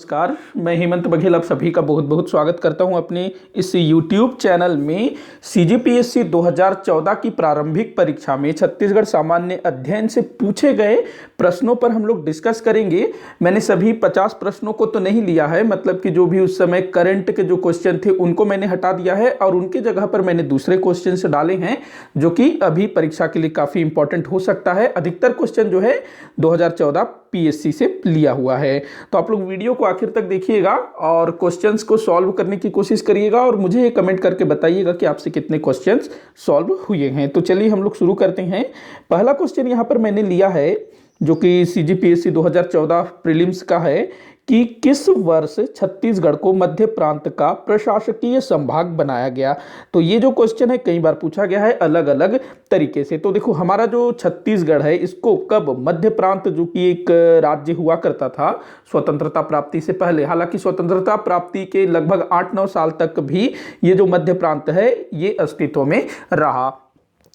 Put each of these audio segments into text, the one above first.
नमस्कार, मैं हेमंत बघेल आप सभी का बहुत बहुत स्वागत करता हूं अपने इस YouTube चैनल में। CGPSC 2014 की प्रारंभिक परीक्षा में छत्तीसगढ़ सामान्य अध्ययन से पूछे गए प्रश्नों पर हम लोग डिस्कस करेंगे। मैंने सभी 50 प्रश्नों को तो नहीं लिया है, मतलब कि जो भी उस समय करंट के जो क्वेश्चन थे उनको मैंने हटा दिया है और उनके जगह पर मैंने दूसरे क्वेश्चन डाले हैं जो कि अभी परीक्षा के लिए काफ़ी इंपॉर्टेंट हो सकता है। अधिकतर क्वेश्चन जो है 2014 PSC से लिया हुआ है। तो आप लोग वीडियो को आखिर तक देखिएगा और क्वेश्चंस को सॉल्व करने की कोशिश करिएगा और मुझे कमेंट करके बताइएगा कि आपसे कितने क्वेश्चंस सॉल्व हुए हैं। तो चलिए हम लोग शुरू करते हैं। पहला क्वेश्चन यहाँ पर मैंने लिया है जो कि CGPSC 2014 प्रीलिम्स का है कि किस वर्ष छत्तीसगढ़ को मध्य प्रांत का प्रशासकीय संभाग बनाया गया। तो ये जो क्वेश्चन है कई बार पूछा गया है अलग अलग तरीके से। तो देखो हमारा जो छत्तीसगढ़ है इसको कब मध्य प्रांत, जो कि एक राज्य हुआ करता था स्वतंत्रता प्राप्ति से पहले, हालांकि स्वतंत्रता प्राप्ति के लगभग 8-9 साल तक भी ये जो मध्य प्रांत है ये अस्तित्व में रहा।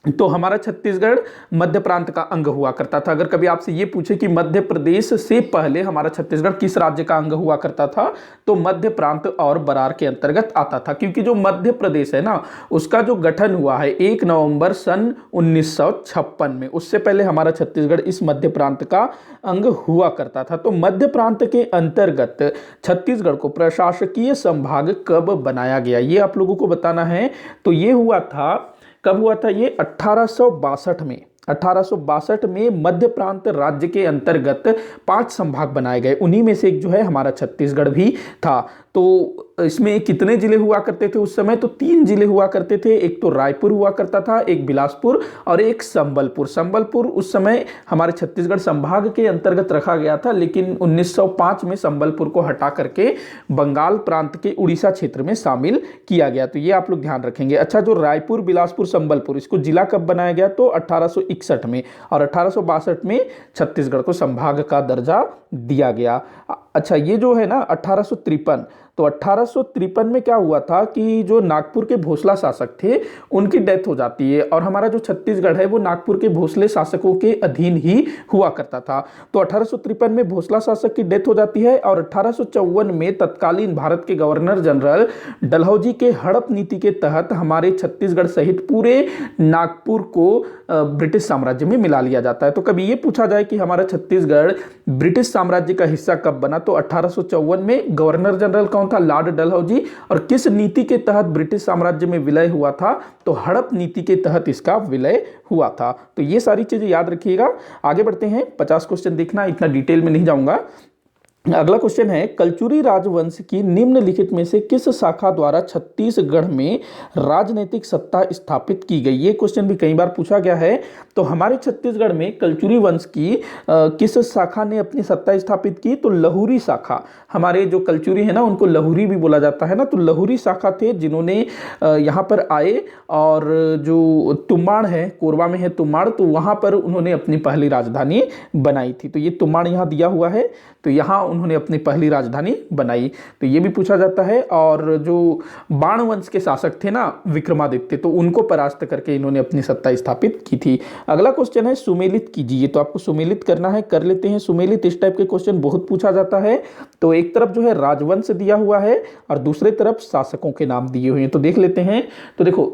तो हमारा छत्तीसगढ़ मध्य प्रांत का अंग हुआ करता था। अगर कभी आपसे ये पूछे कि मध्य प्रदेश से पहले हमारा छत्तीसगढ़ किस राज्य का अंग हुआ करता था, तो मध्य प्रांत और बरार के अंतर्गत आता था, क्योंकि जो मध्य प्रदेश है ना उसका जो गठन हुआ है 1 नवंबर सन 1956 में, उससे पहले हमारा छत्तीसगढ़ इस मध्य प्रांत का अंग हुआ करता था। तो मध्य प्रांत के अंतर्गत छत्तीसगढ़ को प्रशासकीय संभाग कब बनाया गया ये आप लोगों को बताना है। तो ये हुआ था, कब हुआ था ये 1862 में। 1862 में मध्य प्रांत राज्य के अंतर्गत 5 संभाग बनाए गए, उन्हीं में से एक जो है हमारा छत्तीसगढ़ भी था। तो इसमें कितने जिले हुआ करते थे उस समय, तो 3 जिले हुआ करते थे। एक तो रायपुर हुआ करता था, एक बिलासपुर और एक संबलपुर। संबलपुर उस समय हमारे छत्तीसगढ़ संभाग के अंतर्गत रखा गया था, लेकिन 1905 में संबलपुर को हटा करके बंगाल प्रांत के उड़ीसा क्षेत्र में शामिल किया गया। तो ये आप लोग ध्यान रखेंगे। अच्छा, जो रायपुर, बिलासपुर, संबलपुर, इसको जिला कब बनाया गया, तो 1861 में, और 1862 में छत्तीसगढ़ को संभाग का दर्जा दिया गया। अच्छा, ये जो है ना 1853, तो 1853 में क्या हुआ था कि जो नागपुर के भोसला शासक थे उनकी डेथ हो जाती है, और हमारा जो छत्तीसगढ़ है वो नागपुर के भोसले शासकों के अधीन ही हुआ करता था। तो 1853 में भोसला शासक की डेथ हो जाती है, और 1854 में तत्कालीन भारत के गवर्नर जनरल डलहौजी के हड़प नीति के तहत हमारे छत्तीसगढ़ सहित पूरे नागपुर को ब्रिटिश साम्राज्य में मिला लिया जाता है। तो कभी ये पूछा जाए कि हमारा छत्तीसगढ़ ब्रिटिश साम्राज्य का हिस्सा कब बना, तो 1854 में। गवर्नर जनरल कौन था, लॉर्ड डलहौजी। और किस नीति के तहत ब्रिटिश साम्राज्य में विलय हुआ था, तो हड़प नीति के तहत इसका विलय हुआ था। तो ये सारी चीजें याद रखिएगा। आगे बढ़ते हैं, 50 क्वेश्चन देखना, इतना डिटेल में नहीं जाऊंगा। अगला क्वेश्चन है, कलचुरी राजवंश की निम्नलिखित में से किस शाखा द्वारा छत्तीसगढ़ में राजनीतिक सत्ता स्थापित की गई। ये क्वेश्चन भी कई बार पूछा गया है। तो हमारे छत्तीसगढ़ में कलचुरी वंश की किस शाखा ने अपनी सत्ता स्थापित की, तो लहुरी शाखा। हमारे जो कलचुरी है ना उनको लहुरी भी बोला जाता है ना, तो लहुरी शाखा थे जिन्होंने यहाँ पर आए, और जो तुमाड़ है, कोरबा में है तुमाड़, तो वहाँ पर उन्होंने अपनी पहली राजधानी बनाई थी। तो ये तुमाड़ यहाँ दिया हुआ है, तो यहाँ उन्होंने अपनी पहली राजधानी बनाई। तो ये भी पूछा जाता है। और जो बाण वंश के शासक थे ना विक्रमादित्य, तो उनको परास्त करके इन्होंने अपनी सत्ता स्थापित की थी। अगला क्वेश्चन है, सुमेलित कीजिए। तो आपको सुमेलित करना है, कर लेते हैं सुमेलित। इस टाइप के क्वेश्चन बहुत पूछा जाता है। तो एक तरफ जो है राजवंश दिया हुआ है और दूसरे तरफ शासकों के नाम दिए हुए हैं, तो देख लेते हैं। तो देखो,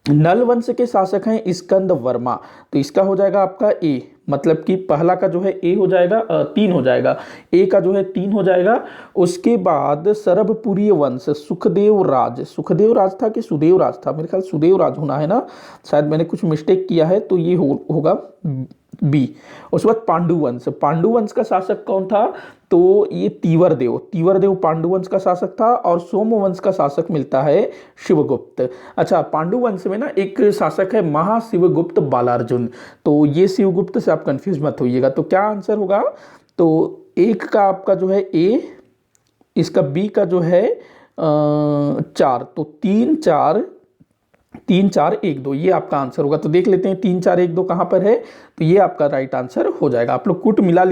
नल वंश के शासक हैं स्कंद वर्मा, तो इसका हो जाएगा आपका ए, मतलब कि पहला का जो है ए हो जाएगा, 3 हो जाएगा, ए का जो है 3 हो जाएगा। उसके बाद सरभपुरी वंश, सुखदेव राज था कि सुदेव राज था, मेरे ख्याल सुदेव राज होना है ना, शायद मैंने कुछ मिस्टेक किया है, तो ये होगा बी। उसके बाद पांडु वंश का शासक कौन था, तो ये तीवर देव पांडु वंश का शासक था, और सोमवंश का शासक मिलता है शिवगुप्त। अच्छा, पांडु वंश में ना एक शासक है महाशिवगुप्त बालार्जुन, तो ये शिवगुप्त से आप कंफ्यूज मत होइएगा। तो क्या आंसर होगा, तो एक का आपका जो है ए, इसका बी का जो है 4, तो 3 4 1 2 ये आपका आंसर होगा। तो देख लेते हैं 3 4 1 2 कहां पर है, तो तो ये आपका राइट आंसर हो जाएगा। आप लोग कूट मिला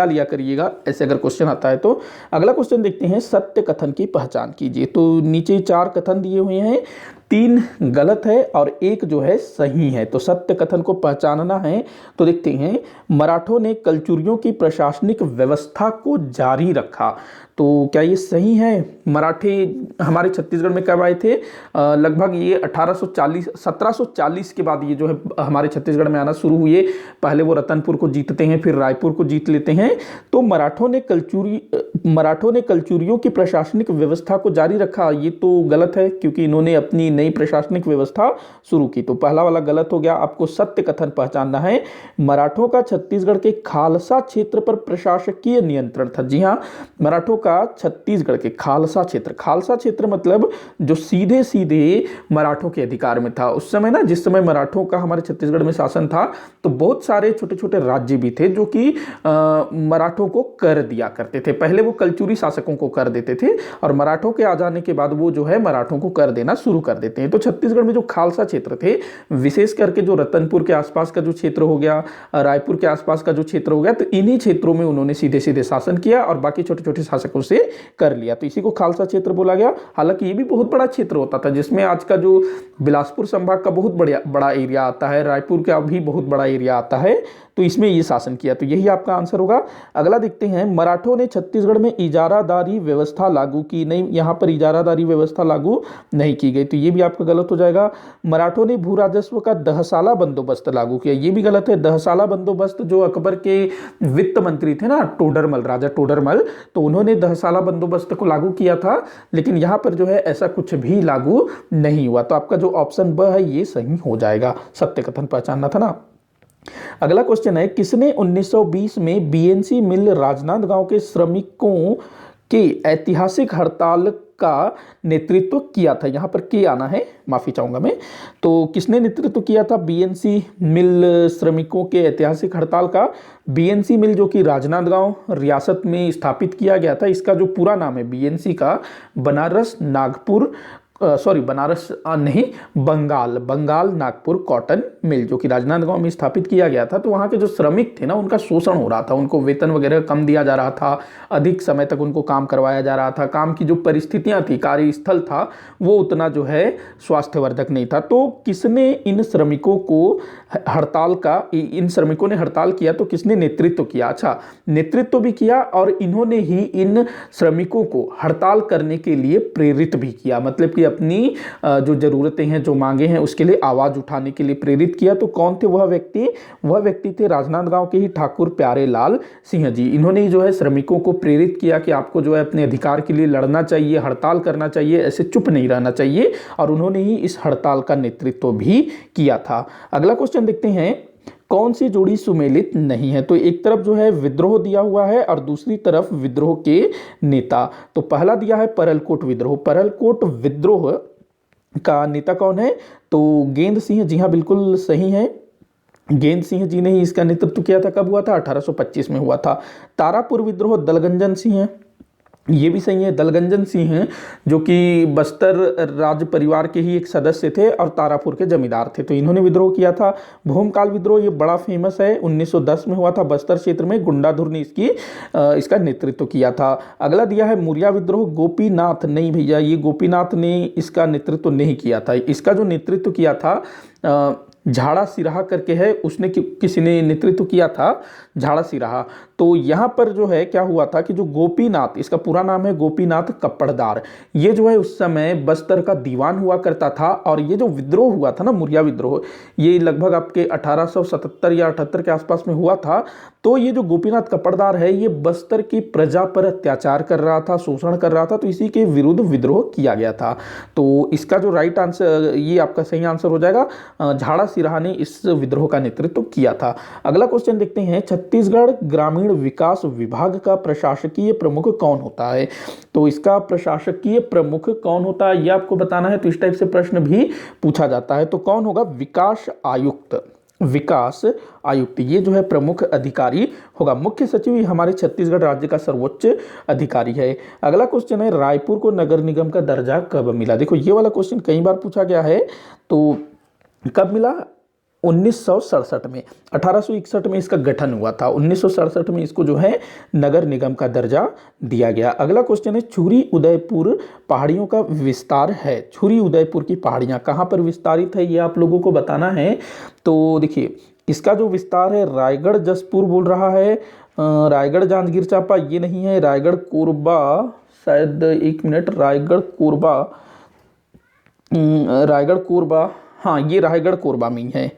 लिया करिएगा ऐसे अगर क्वेश्चन आता है तो। अगला क्वेश्चन देखते हैं, सत्य कथन की पहचान कीजिए। तो नीचे 4 कथन दिए हुए हैं, 3 गलत है और 1 जो है सही है। तो सत्य कथन को पहचानना है तो देखते हैं, मराठों ने कलचुरियों की प्रशासनिक व्यवस्था को जारी रखा। तो क्या ये सही है? मराठी हमारे छत्तीसगढ़ में कब आए थे? लगभग ये 1740 के बाद ये जो है हमारे छत्तीसगढ़ में आना शुरू हुए। पहले वो रतनपुर को जीतते हैं, फिर रायपुर को जीत लेते हैं। तो मराठों ने कलचुरियों की प्रशासनिक व्यवस्था को जारी रखा, ये तो गलत है क्योंकि इन्होंने अपनी नई प्रशासनिक व्यवस्था शुरू की। तो पहला वाला गलत हो गया। आपको सत्य कथन पहचानना है, मराठों का छत्तीसगढ़ के खालसा क्षेत्र पर प्रशासकीय नियंत्रण था। जी हाँ, मराठों का छत्तीसगढ़ के खालसा क्षेत्र मतलब जो सीधे सीधे मराठों के अधिकार में था। उस समय ना, जिस समय मराठों का हमारे छत्तीसगढ़ में शासन था, तो बहुत सारे छोटे छोटे राज्य भी थे जो कि मराठों को कर दिया करते थे। पहले वो कलचुरी शासकों को कर देते थे और मराठों के आ जाने के बाद वो जो है मराठों को कर देना शुरू कर देते हैं। तो छत्तीसगढ़ में जो खालसा क्षेत्र थे, विशेष करके जो रतनपुर के आसपास का जो क्षेत्र हो गया, रायपुर के आसपास का जो क्षेत्र हो गया, तो इन्हीं क्षेत्रों में उन्होंने सीधे सीधे शासन किया और बाकी छोटे छोटे शासकों से कर लिया। तो इसी को खालसा क्षेत्र बोला गया। हालांकि ये भी बहुत बड़ा क्षेत्र होता था, जिसमें आज का जो बिलासपुर संभाग का बहुत बड़ा एरिया आता है, रायपुर का भी बहुत बड़ा एरिया आता है, तो इसमें ये शासन किया। तो यही आपका आंसर होगा। अगला देखते हैं, मराठों ने छत्तीसगढ़ में इजारादारी व्यवस्था लागू की। नहीं, यहां पर इजारादारी व्यवस्था लागू नहीं की गई, तो ये भी आपका गलत हो जाएगा। मराठों ने भू राजस्व का दहसाला बंदोबस्त लागू किया, ये भी गलत है। दहसाला बंदोबस्त जो अकबर के वित्त मंत्री थे ना, टोडरमल, राजा टोडरमल, तो उन्होंने दहसाला बंदोबस्त को लागू किया था, लेकिन यहां पर जो है ऐसा कुछ भी लागू नहीं हुआ। तो आपका जो ऑप्शन ब है ये सही हो जाएगा। सत्य कथन पहचानना था ना। अगला क्वेश्चन है, किसने 1920 में बीएनसी मिल राजनांदगांव के श्रमिकों के ऐतिहासिक हड़ताल का नेतृत्व किया था? यहां पर के आना है, माफी चाहूंगा मैं। तो किसने नेतृत्व किया था बीएनसी मिल श्रमिकों के ऐतिहासिक हड़ताल का? बीएनसी मिल जो कि राजनांदगांव रियासत में स्थापित किया गया था, इसका जो पूरा नाम है बीएनसी का, बंगाल नागपुर कॉटन मिल, जो कि राजनांदगांव में स्थापित किया गया था। तो वहाँ के जो श्रमिक थे ना, उनका शोषण हो रहा था, उनको वेतन वगैरह कम दिया जा रहा था, अधिक समय तक उनको काम करवाया जा रहा था, काम की जो परिस्थितियाँ थी, कार्यस्थल था, वो उतना जो है स्वास्थ्यवर्धक नहीं था। तो किसने इन श्रमिकों ने हड़ताल किया, तो किसने नेतृत्व किया? अच्छा, नेतृत्व भी किया और इन्होंने ही इन श्रमिकों को हड़ताल करने के लिए प्रेरित भी किया, मतलब कि अपनी जो जरूरतें हैं, जो मांगे हैं, उसके लिए आवाज उठाने के लिए प्रेरित किया। तो कौन थे वह व्यक्ति थे राजनांदगांव के ही ठाकुर प्यारेलाल सिंह जी। इन्होंने ही जो है श्रमिकों को प्रेरित किया कि आपको जो है अपने अधिकार के लिए लड़ना चाहिए, हड़ताल करना चाहिए, ऐसे चुप नहीं रहना चाहिए, और उन्होंने ही इस हड़ताल का नेतृत्व भी किया था। अगला क्वेश्चन देखते हैं, कौन सी जोड़ी सुमेलित नहीं है? तो एक तरफ जो है विद्रोह दिया हुआ है और दूसरी तरफ विद्रोह के नेता। तो पहला दिया है परलकोट विद्रोह का नेता कौन है? तो गेंद सिंह। जी हाँ, बिल्कुल सही है, गेंद सिंह जी ने ही इसका नेतृत्व किया था। कब हुआ था? 1825 में हुआ था। तारापुर विद्रोह दलगंजन सिंह है, ये भी सही है। दलगंजन सिंह हैं जो कि बस्तर राज परिवार के ही एक सदस्य थे और तारापुर के जमींदार थे, तो इन्होंने विद्रोह किया था। भूमकाल विद्रोह ये बड़ा फेमस है, 1910 में हुआ था बस्तर क्षेत्र में, गुंडाधुर ने इसका नेतृत्व किया था। अगला दिया है मुरिया विद्रोह, गोपीनाथ। नहीं भैया, ये गोपीनाथ ने इसका नेतृत्व नहीं किया था। इसका जो नेतृत्व किया था झाड़ा सिराहा करके है, उसने किसी ने नेतृत्व किया था, झाड़ा सिराहा। तो यहाँ पर जो है क्या हुआ था कि जो गोपीनाथ, इसका पूरा नाम है गोपीनाथ कप्पड़दार, ये जो है उस समय बस्तर का दीवान हुआ करता था। और ये जो विद्रोह हुआ था ना, मुरिया विद्रोह, ये लगभग आपके 1877 या 78 के आसपास में हुआ था। तो ये जो गोपीनाथ कप्पड़दार है, ये बस्तर की प्रजा पर अत्याचार कर रहा था, शोषण कर रहा था, तो इसी के विरुद्ध विद्रोह किया गया था। तो इसका जो राइट आंसर, ये आपका सही आंसर हो जाएगा, झाड़ा सिराहा ने इस विद्रोह का नेतृत्व किया था। अगला क्वेश्चन देखते हैं, छत्तीसगढ़ ग्रामीण विकास विभाग का प्रशासकीय प्रमुख कौन होता है? तो इसका प्रशासकीय प्रमुख कौन होता है ये आपको बताना है। तो इस टाइप से प्रश्न भी पूछा जाता है। तो कौन होगा? विकास आयुक्त, ये जो है प्रमुख अधिकारी होगा। मुख्य सचिव ही हमारे छत्तीसगढ़ राज्य का सर्वोच्च अधिकारी है। अगला क्वेश्चन है, रायपुर को नगर निगम का दर्जा कब मिला? देखो, ये वाला क्वेश्चन कई बार पूछा गया है। तो कब मिला? 1967 में, 1861 में इसका गठन हुआ था, 1967 में इसको जो है नगर निगम का दर्जा दिया गया। अगला क्वेश्चन है, छुरी उदयपुर पहाड़ियों का विस्तार है। छुरी उदयपुर की पहाड़ियाँ कहाँ पर विस्तारित है, ये आप लोगों को बताना है। तो देखिए, इसका जो विस्तार है रायगढ़ जसपुर बोल रहा है, रायगढ़ जांजगीर चांपा ये नहीं है, रायगढ़ कोरबा, शायद एक मिनट, रायगढ़ कोरबा, रायगढ़ कोरबा, हाँ ये रायगढ़ कोरबा में ही है,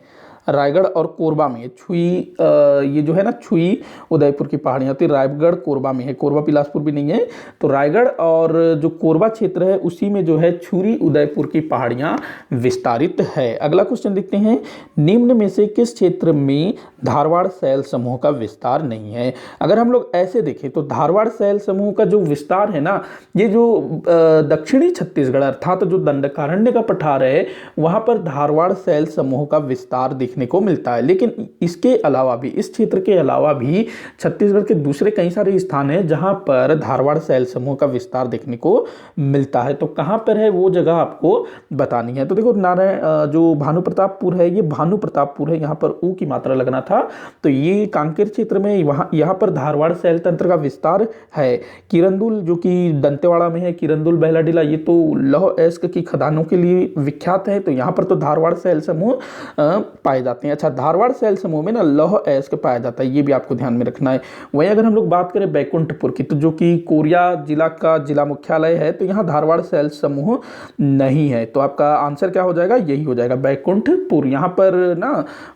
रायगढ़ और कोरबा में। छुई ये जो है ना, छुई उदयपुर की पहाड़ियाँ होती है, रायगढ़ कोरबा में है, कोरबा बिलासपुर भी नहीं है। तो रायगढ़ और जो कोरबा क्षेत्र है उसी में जो है छुरी उदयपुर की पहाड़ियाँ विस्तारित है। अगला क्वेश्चन देखते हैं, निम्न में से किस क्षेत्र में धारवाड़ शैल समूह का विस्तार नहीं है। अगर हम लोग ऐसे देखें तो धारवाड़ शैल समूह का जो विस्तार है ना, ये जो दक्षिणी छत्तीसगढ़ अर्थात जो दंडकारण्य का पठार है वहाँ पर धारवाड़ शैल समूह का विस्तार देखने को मिलता है। लेकिन इसके अलावा भी, इस क्षेत्र के अलावा भी छत्तीसगढ़ के दूसरे कई सारे स्थान हैं जहां पर धारवाड़ शैल समूह का विस्तार देखने को मिलता है। तो कहां पर है वो जगह आपको बतानी है। तो देखो, नारायण जो भानु प्रतापपुर है, ये भानु प्रतापपुर है, यहाँ पर ऊ की मात्रा लगना था। तो ये कांकेर क्षेत्र में यहाँ पर धारवाड़ शैल तंत्र का विस्तार है। किरंदुल जो कि दंतेवाड़ा में है, किरंदुल बेलाडीला, ये तो लौह अयस्क की खदानों के लिए विख्यात है। तो यहाँ पर तो धारवाड़ शैल समूह पाए जाते हैं। अच्छा, धारवाड़ शैल समूह में ना लौह अयस्क पाया जाता है, ये भी आपको ध्यान में रखना है। वहीं अगर हम लोग बात करें बैकुंठपुर की, तो जो कि कोरिया जिला का जिला मुख्यालय है, तो यहाँ धारवाड़ शैल समूह नहीं है। तो आपका आंसर क्या हो जाएगा, यही हो जाएगा बैकुंठपुर। यहाँ पर ना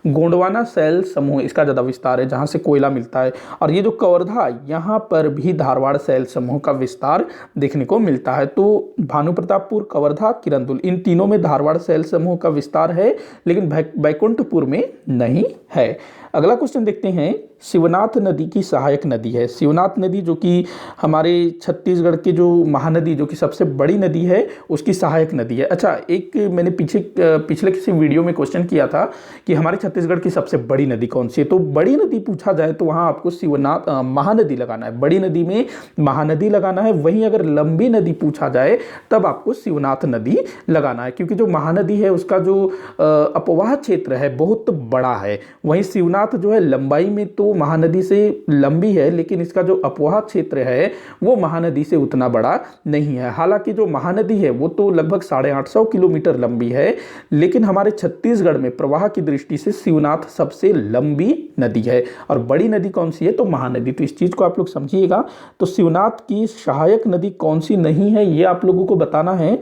गोंडवाना शैल समूह, इसका ज़्यादा विस्तार है, जहाँ से कोयला मिलता है। और ये जो कवर्धा, यहाँ पर भी धारवाड़ शैल समूह का विस्तार देखने को मिलता है। तो भानु प्रतापपुर, कवर्धा, किरंदुल, इन तीनों में धारवाड़ शैल समूह का विस्तार है, लेकिन बैकुंठपुर में नहीं है। अगला क्वेश्चन देखते हैं, शिवनाथ नदी की सहायक नदी है। शिवनाथ नदी जो कि हमारे छत्तीसगढ़ के जो महानदी, जो कि सबसे बड़ी नदी है, उसकी सहायक नदी है। अच्छा, एक मैंने पिछले किसी वीडियो में क्वेश्चन किया था कि हमारे छत्तीसगढ़ की सबसे बड़ी नदी कौन सी है। तो बड़ी नदी पूछा जाए तो वहाँ आपको शिवनाथ महानदी लगाना है, बड़ी नदी में महानदी लगाना है। वहीं अगर लंबी नदी पूछा जाए तब आपको शिवनाथ नदी लगाना है, क्योंकि जो महानदी है उसका जो अपवाह क्षेत्र है बहुत बड़ा है। वहीं शिवनाथ जो है लंबाई में तो महानदी से लंबी है, लेकिन इसका जो अपवाह क्षेत्र है वो महानदी से उतना बड़ा नहीं है। हालांकि जो महानदी है वो तो लगभग 850 किलोमीटर लंबी है, लेकिन हमारे छत्तीसगढ़ में प्रवाह की दृष्टि से शिवनाथ सबसे लंबी नदी है। और बड़ी नदी कौन सी है, तो महानदी। तो इस चीज को आप लोग समझिएगा। तो शिवनाथ की सहायक नदी कौन सी नहीं है, ये आप लोगों को बताना है।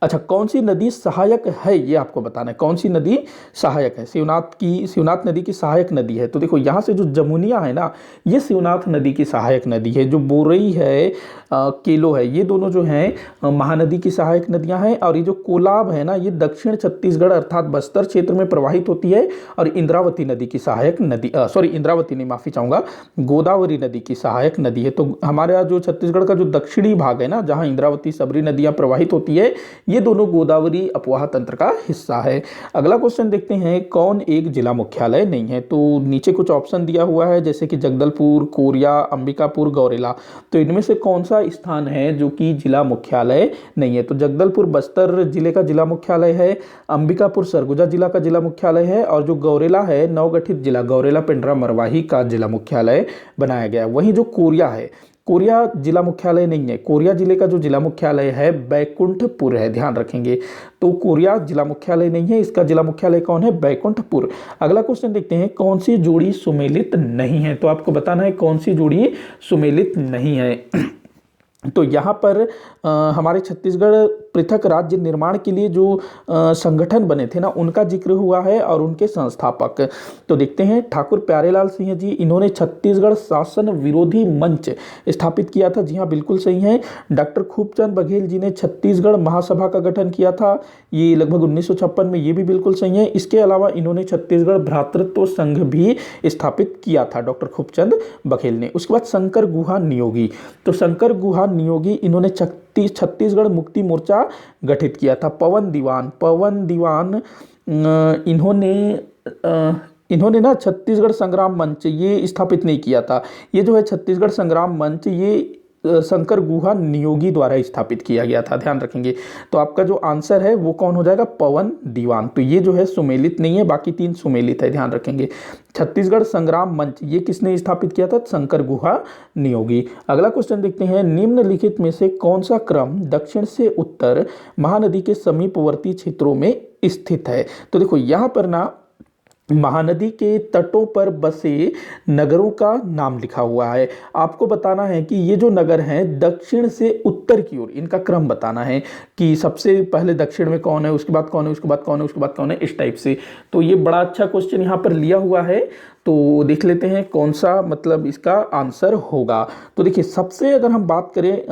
अच्छा, कौन सी नदी सहायक है ये आपको बताना है, कौन सी नदी सहायक है। शिवनाथ नदी की सहायक नदी है। तो देखो, यहाँ से जो जमुनिया है ना, ये शिवनाथ नदी की सहायक नदी है। जो बोरई है, केलो है, ये दोनों जो हैं महानदी की सहायक नदियां हैं। और ये जो कोलाब है ना, ये दक्षिण छत्तीसगढ़ अर्थात बस्तर क्षेत्र में प्रवाहित होती है। और इंद्रावती नदी की सहायक नदी, इंद्रावती नहीं, माफी चाहूंगा, गोदावरी नदी की सहायक नदी है। तो हमारे जो छत्तीसगढ़ का जो दक्षिणी भाग है ना, जहाँ इंद्रावती सबरी नदियां प्रवाहित होती है, ये दोनों गोदावरी अपवाह तंत्र का हिस्सा है। अगला क्वेश्चन देखते हैं, कौन एक जिला मुख्यालय नहीं है। तो नीचे कुछ ऑप्शन दिया हुआ है, जैसे कि जगदलपुर, कोरिया, अंबिकापुर, गौरेला। तो इनमें से कौन सा स्थान है जो कि जिला मुख्यालय नहीं है। तो जगदलपुर बस्तर जिले का जिला मुख्यालय है, अंबिकापुर सरगुजा जिला का जिला मुख्यालय है, और जो गौरेला है नवगठित जिला गौरेला पेंड्रा मरवाही का जिला मुख्यालय बनाया गया। वहीं जो कोरिया है, कोरिया जिला मुख्यालय नहीं है। कोरिया जिले का जो जिला मुख्यालय है बैकुंठपुर है, ध्यान रखेंगे। तो कोरिया जिला मुख्यालय नहीं है, इसका जिला मुख्यालय कौन है, बैकुंठपुर। अगला क्वेश्चन देखते हैं, कौन सी जोड़ी सुमेलित नहीं है। तो आपको बताना है कौन सी जोड़ी सुमेलित नहीं है। तो यहाँ पर हमारे छत्तीसगढ़ पृथक राज्य निर्माण के लिए जो संगठन बने थे ना, उनका जिक्र हुआ है और उनके संस्थापक। तो देखते हैं, ठाकुर प्यारेलाल सिंह जी, इन्होंने छत्तीसगढ़ शासन विरोधी मंच स्थापित किया था। जी हाँ, बिल्कुल सही है। डॉक्टर खूबचंद बघेल जी ने छत्तीसगढ़ महासभा का गठन किया था, ये लगभग 1956 में, ये भी बिल्कुल सही है। इसके अलावा इन्होंने छत्तीसगढ़ भ्रातृत्व संघ भी स्थापित किया था, डॉक्टर खूबचंद बघेल ने। उसके बाद शंकर गुहा नियोगी, तो शंकर गुहा नियोगी इन्होंने छत्तीसगढ़ मुक्ति मोर्चा गठित किया था। पवन दीवान इन्होंने ना छत्तीसगढ़ संग्राम मंच ये स्थापित नहीं किया था। ये जो है छत्तीसगढ़ संग्राम मंच, ये शंकर गुहा नियोगी द्वारा स्थापित किया गया था, ध्यान रखेंगे। तो आपका जो आंसर है वो कौन हो जाएगा, पवन दीवान। तो ये जो है सुमेलित नहीं है, बाकी तीन सुमेलित है, ध्यान रखेंगे। छत्तीसगढ़ संग्राम मंच ये किसने स्थापित किया था, शंकर गुहा नियोगी। अगला क्वेश्चन देखते हैं, निम्नलिखित में से कौन सा क्रम दक्षिण से उत्तर महानदी के समीपवर्ती क्षेत्रों में स्थित है। तो देखो यहाँ पर ना महानदी के तटों पर बसे नगरों का नाम लिखा हुआ है। आपको बताना है कि ये जो नगर हैं दक्षिण से उत्तर की ओर, इनका क्रम बताना है कि सबसे पहले दक्षिण में कौन है, उसके बाद कौन है, उसके बाद कौन है, उसके बाद कौन है, इस टाइप से। तो ये बड़ा अच्छा क्वेश्चन यहाँ पर लिया हुआ है। तो देख लेते हैं कौन सा मतलब इसका आंसर होगा। तो देखिए सबसे अगर हम बात करें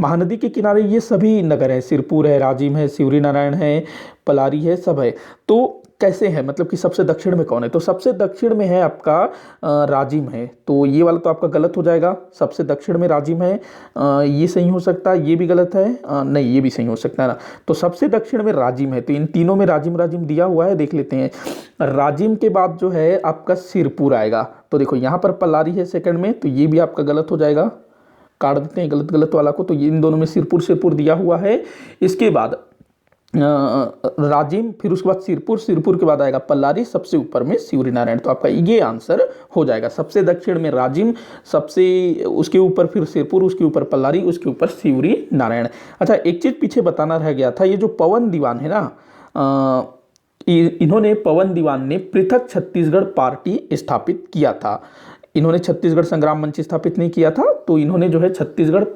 महानदी के किनारे ये सभी नगर हैं, सिरपुर है, राजिम है, सिवरी नारायण है, पलारी है, सब है। तो कैसे है मतलब कि सबसे दक्षिण में कौन है, तो सबसे दक्षिण में है आपका राजिम है। तो ये वाला तो आपका गलत हो जाएगा, सबसे दक्षिण में राजिम है, ये सही हो सकता है, ये भी गलत है, नहीं ये भी सही हो सकता है ना। तो सबसे दक्षिण में राजिम है, तो इन तीनों में राजिम राजिम दिया हुआ है, देख लेते हैं। राजिम के बाद जो है आपका सिरपुर आएगा। तो देखो यहाँ पर पलारी है सेकंड में, तो ये भी आपका गलत हो जाएगा, काट देते हैं गलत गलत वाला को। तो ये इन दोनों में सिरपुर सिरपुर दिया हुआ है। इसके बाद राजिम, फिर उसके बाद सिरपुर, सिरपुर के बाद आएगा पल्लारी, सबसे ऊपर में सिवरी नारायण। तो आपका ये आंसर हो जाएगा, सबसे दक्षिण में राजिम, सबसे उसके ऊपर फिर सिरपुर, उसके ऊपर पल्लारी, उसके ऊपर सिवरी नारायण। अच्छा एक चीज़ पीछे बताना रह गया था, ये जो पवन दीवान है ना, इन्होंने पवन दीवान ने पृथक छत्तीसगढ़ पार्टी स्थापित किया था। इन्होंने छत्तीसगढ़ संग्राम मंच स्थापित नहीं किया था, तो इन्होंने जो है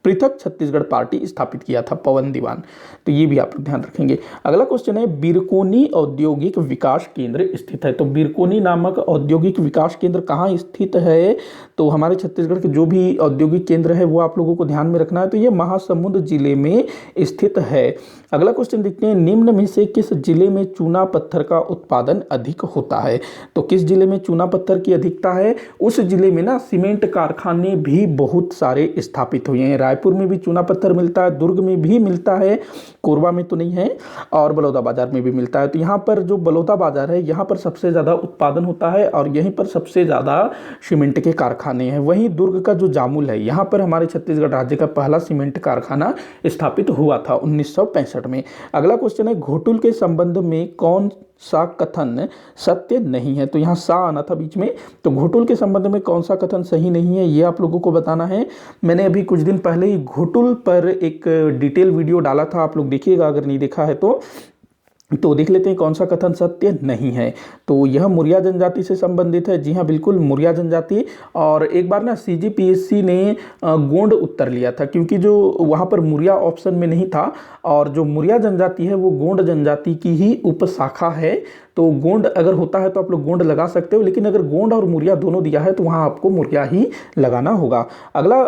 पृथक छत्तीसगढ़ पार्टी स्थापित किया था पवन दीवान। तो ये भी आप ध्यान रखेंगे। अगला क्वेश्चन है, बिरकोनी औद्योगिक विकास केंद्र स्थित है। तो बिरकोनी नामक औद्योगिक विकास केंद्र कहाँ स्थित है, तो हमारे छत्तीसगढ़ के जो भी औद्योगिक केंद्र है वो आप लोगों को ध्यान में रखना है। तो ये महासमुंद जिले में स्थित है। अगला क्वेश्चन देखते हैं, निम्न में से किस जिले में चूना पत्थर का उत्पादन अधिक होता है। तो किस जिले में चूना पत्थर की अधिकता है, उस जिले में ना सीमेंट कारखाने भी बहुत सारे स्थापित हुए हैं। रायपुर में भी चूना पत्थर मिलता है, दुर्ग में भी मिलता है, कोरबा में तो नहीं है, और बलौदाबाजार में भी मिलता है। तो यहाँ पर जो बलौदाबाजार है यहाँ पर सबसे ज़्यादा उत्पादन होता है और यहीं पर सबसे ज़्यादा सीमेंट के कारखाने हैं। वहीं दुर्ग का जो जामुल है यहाँ पर हमारे छत्तीसगढ़ राज्य का पहला सीमेंट कारखाना स्थापित हुआ था 1965 में। अगला क्वेश्चन है, घोटुल के संबंध में कौन सा कथन सत्य नहीं है। तो यहाँ सा आना था बीच में, तो घोटुल के संबंध में कौन सा कथन सही नहीं है ये आप लोगों को बताना है। मैंने अभी कुछ दिन पहले ही घोटुल पर एक डिटेल वीडियो डाला था, आप लोग देखिएगा अगर नहीं देखा है तो देख लेते हैं कौन सा कथन सत्य नहीं है। तो यह मुरिया जनजाति से संबंधित है। जी हाँ बिल्कुल, मुरिया जनजाति। और एक बार ना सीजीपीएससी ने गोंड उत्तर लिया था, क्योंकि जो वहाँ पर मुरिया ऑप्शन में नहीं था, और जो मुरिया जनजाति है वो गोंड जनजाति की ही उपशाखा है। तो गोंड अगर होता है तो आप लोग गोंड लगा सकते हो, लेकिन अगर गोंड और मुरिया दोनों दिया है तो वहाँ आपको मुरिया ही लगाना होगा। अगला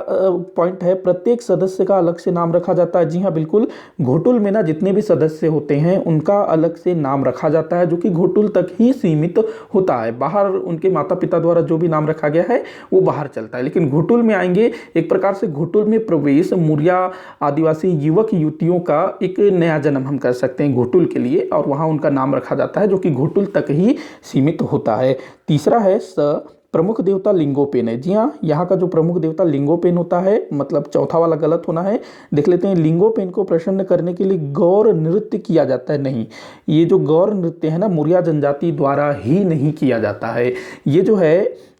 पॉइंट है, प्रत्येक सदस्य का अलग से नाम रखा जाता है। जी हाँ बिल्कुल, घोटुल में ना जितने भी सदस्य होते हैं उनका अलग से नाम रखा जाता है, जो कि घोटुल तक ही सीमित होता है। बाहर उनके माता पिता द्वारा जो भी नाम रखा गया है वो बाहर चलता है, लेकिन घोटुल में आएंगे एक प्रकार से घोटुल में प्रवेश मुरिया आदिवासी युवक युवतियों का एक नया जन्म हम कर सकते हैं घोटुल के लिए, और वहाँ उनका नाम रखा जाता है जो कि घोटुल तक ही सीमित होता है। तीसरा है, प्रमुख देवता लिंगोपेन है। जी हाँ, यहाँ का जो प्रमुख देवता लिंगोपेन होता है, मतलब चौथा वाला गलत होना है। देख लेते हैं, लिंगोपेन को प्रसन्न करने के लिए गौर नृत्य किया जाता है। नहीं, ये जो गौर नृत्य है ना मुरिया जनजाति द्वारा ही नहीं किया जाता है। ये जो है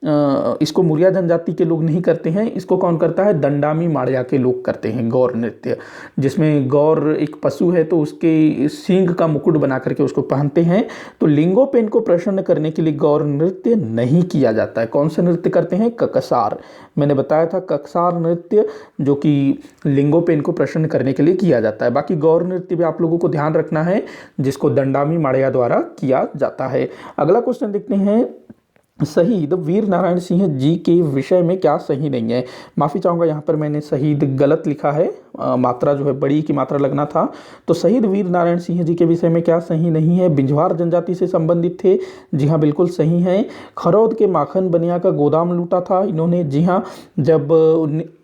इसको मुरिया जनजाति के लोग नहीं करते हैं, इसको कौन करता है, दंडामी माड़िया के लोग करते हैं गौर नृत्य, जिसमें गौर एक पशु है तो उसके सींग का मुकुट बना करके उसको पहनते हैं। तो लिंगोपेन को प्रसन्न करने के लिए गौर नृत्य नहीं किया जाता है। कौन सा नृत्य करते हैं, ककसार। मैंने बताया था ककसार नृत्य जो कि लिंगोपेन को प्रसन्न करने के लिए किया जाता है। बाकी गौर नृत्य भी आप लोगों को ध्यान रखना है, जिसको दंडामी माड़िया द्वारा किया जाता है। अगला क्वेश्चन देखते हैं, शहीद वीर नारायण सिंह जी के विषय में क्या सही नहीं है। माफ़ी चाहूँगा, यहाँ पर मैंने शहीद गलत लिखा है, मात्रा जो है बड़ी की मात्रा लगना था। तो शहीद वीर नारायण सिंह जी के विषय में क्या सही नहीं है, बिंझवार जनजाति से संबंधित थे। जी हाँ बिल्कुल सही है। खरौद के माखन बनिया का गोदाम लूटा था इन्होंने। जी हाँ, जब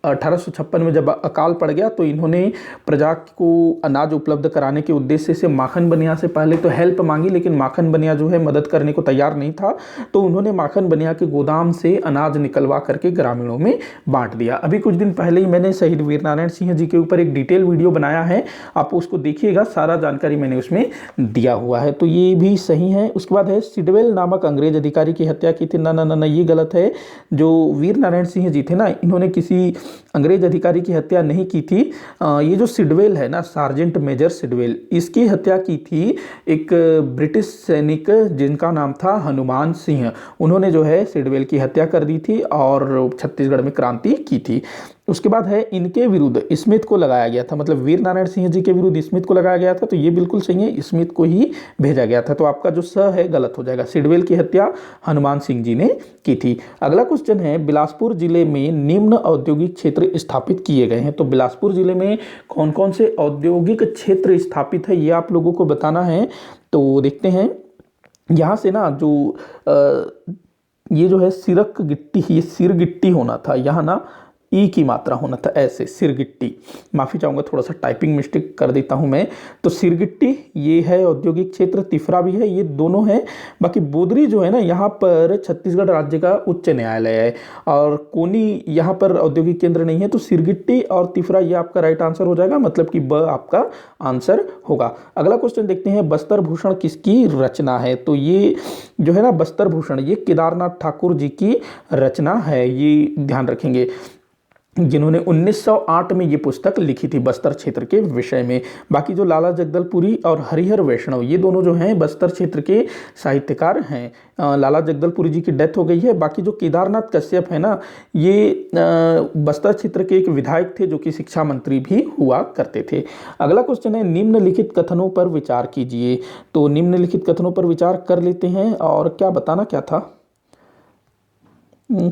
1856 में जब अकाल पड़ गया तो इन्होंने प्रजा को अनाज उपलब्ध कराने के उद्देश्य से माखन बनिया से पहले तो हेल्प मांगी, लेकिन माखन बनिया जो है मदद करने को तैयार नहीं था, तो उन्होंने माखन बनिया के गोदाम से अनाज निकलवा करके ग्रामीणों में बांट दिया। अभी कुछ दिन पहले ही मैंने शहीद वीर नारायण सिंह जी के ऊपर एक डिटेल वीडियो बनाया है, आप उसको देखिएगा, सारा जानकारी मैंने उसमें दिया हुआ है, तो ये भी सही है। उसके बाद है सिडवेल नामक अंग्रेज अधिकारी की हत्या की थी। ना ना ना, ये गलत है। जो वीर नारायण सिंह जी थे ना, इन्होंने किसी अंग्रेज अधिकारी की हत्या नहीं की थी। ये जो सिडवेल है ना, सार्जेंट मेजर सिडवेल, इसकी हत्या की थी एक ब्रिटिश सैनिक जिनका नाम था हनुमान सिंह। उन्होंने जो है सिडवेल की हत्या कर दी थी और छत्तीसगढ़ में क्रांति की थी। उसके बाद है इनके विरुद्ध स्मिथ को लगाया गया था, मतलब वीर नारायण सिंह जी के विरुद्ध स्मिथ को लगाया गया था, तो ये बिल्कुल सही है, स्मिथ को ही भेजा गया था। तो आपका जो स है गलत हो जाएगा। सिडवेल की हत्या हनुमान सिंह जी ने की थी। अगला क्वेश्चन है बिलासपुर जिले में निम्न औद्योगिक क्षेत्र स्थापित किए गए हैं। तो बिलासपुर जिले में कौन कौन से औद्योगिक क्षेत्र स्थापित है, ये आप लोगों को बताना है। तो देखते हैं यहाँ से ना, जो ये जो है सिरक गिट्टी, ये सिर गिट्टी होना था, यहाँ ना ई की मात्रा होना था, ऐसे सिरगिट्टी। माफ़ी चाहूँगा, थोड़ा सा टाइपिंग मिस्टेक कर देता हूँ मैं। तो सिरगिट्टी ये है औद्योगिक क्षेत्र, तिफरा भी है, ये दोनों हैं। बाकी बोदरी जो है ना, यहाँ पर छत्तीसगढ़ राज्य का उच्च न्यायालय है, और कोनी यहाँ पर औद्योगिक केंद्र नहीं है। तो सिरगिट्टी और तिफरा ये आपका राइट आंसर हो जाएगा, मतलब कि ब आपका आंसर होगा। अगला क्वेश्चन देखते हैं, बस्तर भूषण किसकी रचना है। तो ये जो है ना बस्तर भूषण, ये केदारनाथ ठाकुर जी की रचना है, ये ध्यान रखेंगे, जिन्होंने 1908 में ये पुस्तक लिखी थी बस्तर क्षेत्र के विषय में। बाकी जो लाला जगदलपुरी और हरिहर वैष्णव, ये दोनों जो हैं बस्तर क्षेत्र के साहित्यकार हैं। लाला जगदलपुरी जी की डेथ हो गई है। बाकी जो केदारनाथ कश्यप है ना, ये बस्तर क्षेत्र के एक विधायक थे, जो कि शिक्षा मंत्री भी हुआ करते थे। अगला क्वेश्चन है, निम्नलिखित कथनों पर विचार कीजिए। तो निम्नलिखित कथनों पर विचार कर लेते हैं, और क्या बताना क्या था,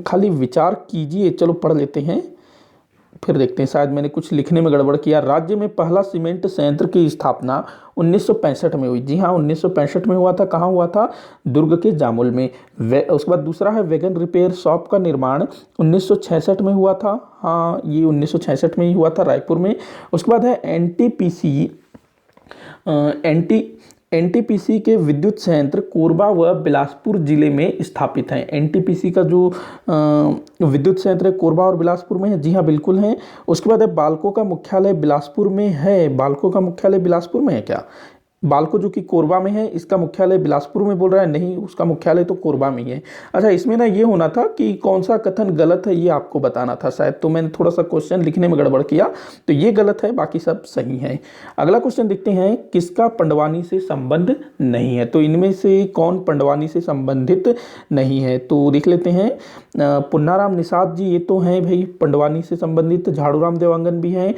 खाली विचार कीजिए, चलो पढ़ लेते हैं, फिर देखते हैं, शायद मैंने कुछ लिखने में गड़बड़ किया। राज्य में पहला सीमेंट संयंत्र की स्थापना 1965 में हुई। जी हाँ, 1965 में हुआ था। कहाँ हुआ था? दुर्ग के जामुल में। उसके बाद दूसरा है वैगन रिपेयर शॉप का निर्माण 1966 में हुआ था। हाँ, ये 1966 में ही हुआ था, रायपुर में। उसके बाद है एनटीपीसी के विद्युत संयंत्र कोरबा व बिलासपुर जिले में स्थापित हैं। एनटीपीसी का जो विद्युत संयंत्र है कोरबा और बिलासपुर में है। जी हाँ, बिल्कुल है। उसके बाद है बाल्को का मुख्यालय बिलासपुर में है। बाल्को का मुख्यालय बिलासपुर में है क्या? बाल्को जो कि कोरबा में है, इसका मुख्यालय बिलासपुर में बोल रहा है, नहीं, उसका मुख्यालय तो कोरबा में ही है। अच्छा, इसमें ना ये होना था कि कौन सा कथन गलत है, ये आपको बताना था शायद, तो मैंने थोड़ा सा क्वेश्चन लिखने में गड़बड़ किया, तो ये गलत है, बाकी सब सही है। अगला क्वेश्चन देखते हैं, किसका पंडवानी से संबंध नहीं है। तो इनमें से कौन पंडवानी से संबंधित नहीं है, तो देख लेते हैं। पुन्नाराम निषाद जी, ये तो हैं भाई पंडवानी से संबंधित। झाड़ूराम देवांगन भी हैं।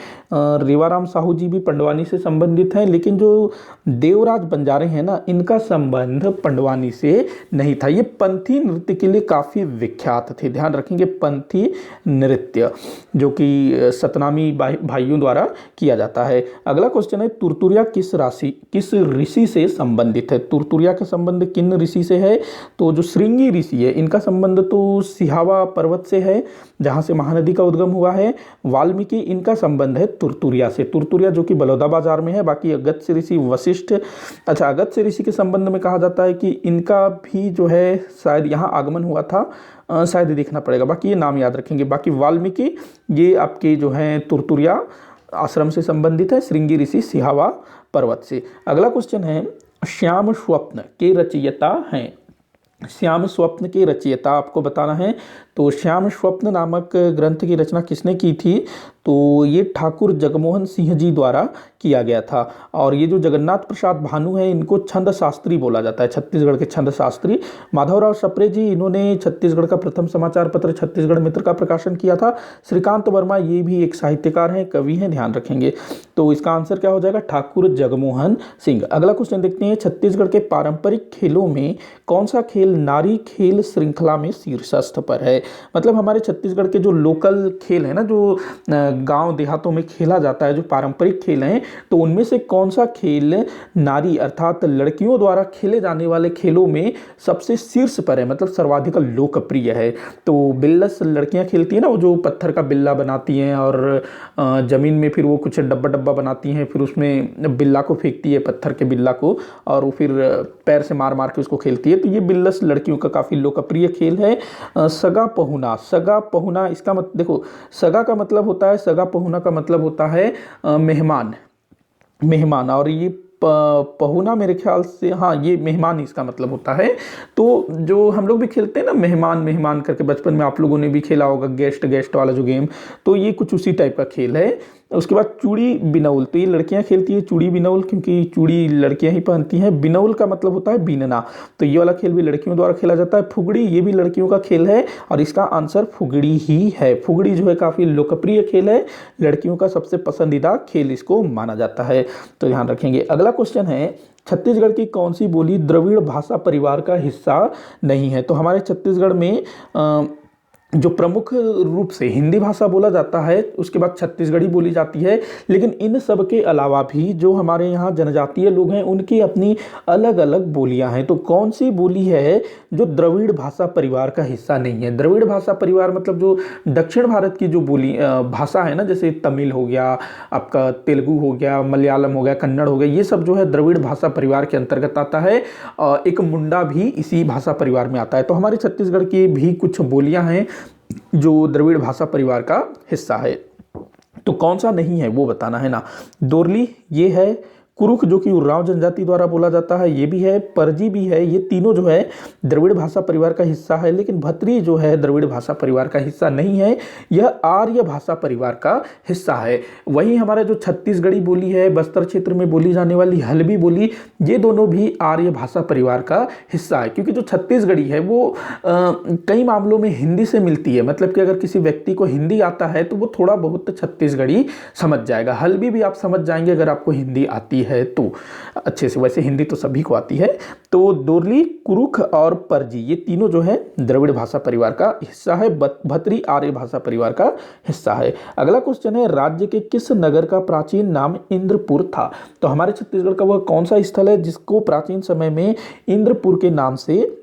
रेवाराम साहू जी भी पंडवानी से संबंधित हैं। लेकिन जो देवराज बंजारे हैं ना, इनका संबंध पंडवानी से नहीं था। ये पंथी नृत्य के लिए काफी विख्यात थे, ध्यान रखेंगे, पंथी नृत्य, जो कि सतनामी भाइयों द्वारा किया जाता है। अगला क्वेश्चन है, तुरतुरिया किस ऋषि से संबंधित है। तुरतुरिया का संबंध किन ऋषि से है? तो जो श्रृंगी ऋषि है, इनका संबंध तो सिहावा पर्वत से है, जहां से महानदी का उद्गम हुआ है। वाल्मीकि, इनका संबंध है तुरतुरिया से। तुरतुरिया जो कि बलौदा बाजार में है। बाकी अगस्त्य ऋषि, वशिष्ठ, अच्छा, अगस्त्य ऋषि के संबंध में कहा जाता है कि इनका भी जो है शायद यहाँ आगमन हुआ था, शायद देखना पड़ेगा, बाकी ये नाम याद रखेंगे। बाकी वाल्मीकि ये आपके जो है तुरतुरिया आश्रम से संबंधित है, श्रृंगी ऋषि सिहावा पर्वत से। अगला क्वेश्चन है, श्याम स्वप्न के रचयिता हैं। श्याम स्वप्न के रचयिता आपको बताना है। तो श्याम स्वप्न नामक ग्रंथ की रचना किसने की थी? तो ये ठाकुर जगमोहन सिंह जी द्वारा किया गया था। और ये जो जगन्नाथ प्रसाद भानु है, इनको छंद शास्त्री बोला जाता है, छत्तीसगढ़ के छंद शास्त्री। माधवराव सप्रे जी, इन्होंने छत्तीसगढ़ का प्रथम समाचार पत्र छत्तीसगढ़ मित्र का प्रकाशन किया था। श्रीकांत वर्मा, ये भी एक साहित्यकार हैं, कवि हैं, ध्यान रखेंगे। तो इसका आंसर क्या हो जाएगा? ठाकुर जगमोहन सिंह। अगला क्वेश्चन देखते हैं, छत्तीसगढ़ के पारंपरिक खेलों में कौन सा खेल नारी खेल श्रृंखला में शीर्षस्थ पर है? मतलब हमारे छत्तीसगढ़ के जो लोकल खेल है ना, जो गांव देहातों में खेला जाता है, जो पारंपरिक खेल हैं, तो उनमें से कौन सा खेल नारी अर्थात लड़कियों द्वारा खेले जाने वाले खेलों में सबसे शीर्ष पर है, मतलब सर्वाधिक लोकप्रिय है? तो बिल्लस लड़कियां खेलती हैं ना, वो जो पत्थर का बिल्ला बनाती हैं और जमीन में फिर वो कुछ डब्बा डब्बा बनाती हैं, फिर उसमें बिल्ला को फेंकती है, पत्थर के बिल्ला को, और वो फिर पैर से मार मार के उसको खेलती है। तो ये बिल्लस लड़कियों का काफ़ी लोकप्रिय खेल है। सगा पहुना, सगा पहुना इसका देखो, सगा का मतलब होता है, सगा पहुना का मतलब होता है मेहमान, मेहमान। और ये पहुना मेरे ख्याल से, हाँ ये मेहमान इसका मतलब होता है। तो जो हम लोग भी खेलते हैं ना मेहमान मेहमान करके, बचपन में आप लोगों ने भी खेला होगा गेस्ट गेस्ट वाला जो गेम, तो ये कुछ उसी टाइप का खेल है। उसके बाद चूड़ी बिनौल, तो ये लड़कियां खेलती है चूड़ी बिनौल, क्योंकि चूड़ी लड़कियां ही पहनती हैं। बिनौल का मतलब होता है बीनना, तो ये वाला खेल भी लड़कियों द्वारा खेला जाता है। फुगड़ी, ये भी लड़कियों का खेल है और इसका आंसर फुगड़ी ही है। फुगड़ी जो है काफ़ी लोकप्रिय खेल है, लड़कियों का सबसे पसंदीदा खेल इसको माना जाता है, तो ध्यान रखेंगे। अगला क्वेश्चन है, छत्तीसगढ़ की कौन सी बोली द्रविड़ भाषा परिवार का हिस्सा नहीं है? तो हमारे छत्तीसगढ़ में जो प्रमुख रूप से हिंदी भाषा बोला जाता है, उसके बाद छत्तीसगढ़ी बोली जाती है, लेकिन इन सब के अलावा भी जो हमारे यहाँ जनजातीय लोग हैं उनकी अपनी अलग अलग बोलियां हैं। तो कौन सी बोली है जो द्रविड़ भाषा परिवार का हिस्सा नहीं है? द्रविड़ भाषा परिवार मतलब जो दक्षिण भारत की जो बोली भाषा है ना, जैसे तमिल हो गया, आपका तेलुगु हो गया, मलयालम हो गया, कन्नड़ हो गया, ये सब जो है द्रविड़ भाषा परिवार के अंतर्गत आता है। एक मुंडा भी इसी भाषा परिवार में आता है। तो हमारे छत्तीसगढ़ की भी कुछ बोलियां हैं जो द्रविड़ भाषा परिवार का हिस्सा है। तो कौन सा नहीं है वो बताना है ना। दोरली ये है, कुरुख जो कि उरांव जनजाति द्वारा बोला जाता है ये भी है, परजी भी है, ये तीनों जो है द्रविड़ भाषा परिवार का हिस्सा है। लेकिन भतरी जो है द्रविड़ भाषा परिवार का हिस्सा नहीं है, यह आर्य भाषा परिवार का हिस्सा है। वहीं हमारा जो छत्तीसगढ़ी बोली है, बस्तर क्षेत्र में बोली जाने वाली हल्बी बोली, ये दोनों भी आर्य भाषा परिवार का हिस्सा है। क्योंकि जो छत्तीसगढ़ी है वो कई मामलों में हिंदी से मिलती है, मतलब कि अगर किसी व्यक्ति को हिंदी आता है तो वो थोड़ा बहुत छत्तीसगढ़ी समझ जाएगा। हल्बी भी आप समझ जाएंगे अगर आपको हिंदी आती है तो अच्छे से, वैसे हिंदी तो सभी को आती है। तो दोरली, कुरुख और परजी ये तीनों जो है द्रविड़ भाषा परिवार का हिस्सा है। भतरी आर्य भाषा परिवार का हिस्सा है। अगला क्वेश्चन है, राज्य के किस नगर का प्राचीन नाम इंद्रपुर था? तो हमारे छत्तीसगढ़ का वह कौन सा स्थल है जिसको प्राचीन समय में इंद्रपुर के नाम से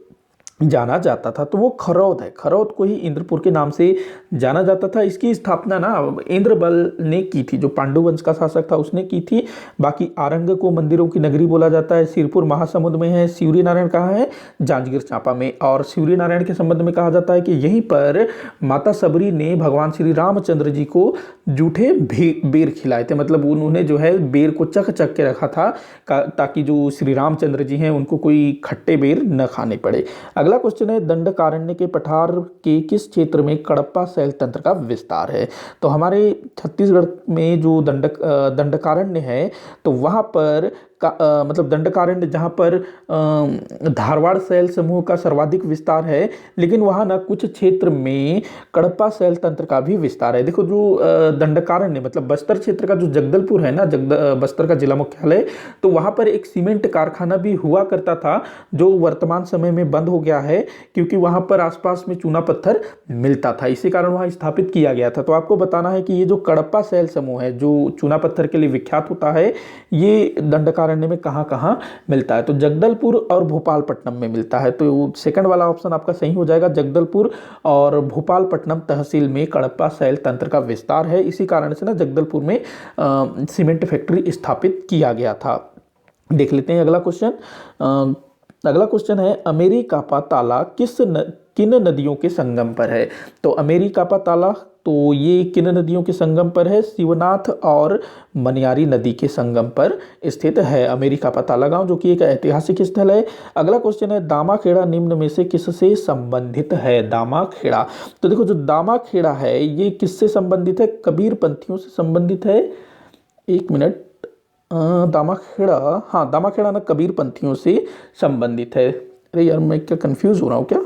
जाना जाता था? तो वो खरौद है। खरौद को ही इंद्रपुर के नाम से जाना जाता था। इसकी स्थापना ना इंद्रबल ने की थी, जो पांडु वंश का शासक था उसने की थी। बाकी आरंग को मंदिरों की नगरी बोला जाता है। सिरपुर महासमुंद में है। शिवरी नारायण कहाँ है? जांजगीर चांपा में। और शिवरी नारायण के संबंध में कहा जाता है कि यहीं पर माता सबरी ने भगवान श्री रामचंद्र जी को जूठे बेर खिलाए थे, मतलब उन्होंने जो है बेर को चख चख के रखा था ताकि जो श्री रामचंद्र जी हैं उनको कोई खट्टे बेर न खाने पड़े। अगला क्वेश्चन है, दंडकारण्य के पठार के किस क्षेत्र में कडप्पा शैल तंत्र का विस्तार है? तो हमारे छत्तीसगढ़ में जो दंडकारण्य है तो वहाँ पर मतलब दंडकारण्य जहाँ पर धारवाड़ शैल समूह का सर्वाधिक विस्तार है, लेकिन वहाँ ना कुछ क्षेत्र में कडप्पा शैल तंत्र का भी विस्तार है। देखो जो दंडकारण्य मतलब बस्तर क्षेत्र का जो जगदलपुर है ना, बस्तर का जिला मुख्यालय, तो वहाँ पर एक सीमेंट कारखाना भी हुआ करता था जो वर्तमान समय में बंद हो गया है, क्योंकि वहाँ पर आसपास में चूना पत्थर मिलता था, इसी कारण वहाँ स्थापित किया गया था। तो आपको बताना है कि ये जो कडप्पा शैल समूह है जो चूना पत्थर के लिए विख्यात होता है, ये दंडकारण्य में कहां कहां मिलता है? तो जगदलपुर और भोपालपट्टनम में मिलता है। तो सेकंड वाला ऑप्शन आपका सही हो जाएगा। जगदलपुर और भोपालपट्टनम तहसील में कडप्पा शैल तंत्र का विस्तार है। इसी कारण से ना जगदलपुर में सीमेंट फैक्ट्री स्थापित किया गया था। देख लेते हैं अगला क्वेश्चन। अगला क्वेश्चन है, अमेरिकापा ताला किन नदियों के संगम पर है? तो अमेरिकापा ताला तो ये किन नदियों के संगम पर है? शिवनाथ और मनियारी नदी के संगम पर स्थित है अमेरिकापा ताला गांव, जो कि एक ऐतिहासिक स्थल है। अगला क्वेश्चन है, दामाखेड़ा निम्न में से किससे संबंधित है? दामाखेड़ा, तो देखो जो दामाखेड़ा है ये किससे संबंधित है? कबीर पंथियों से संबंधित है। एक मिनट, दामाखेड़ा, हाँ दामाखेड़ा ना कबीर पंथियों से संबंधित है। अरे यार मैं क्या कंफ्यूज हो रहा हूँ क्या,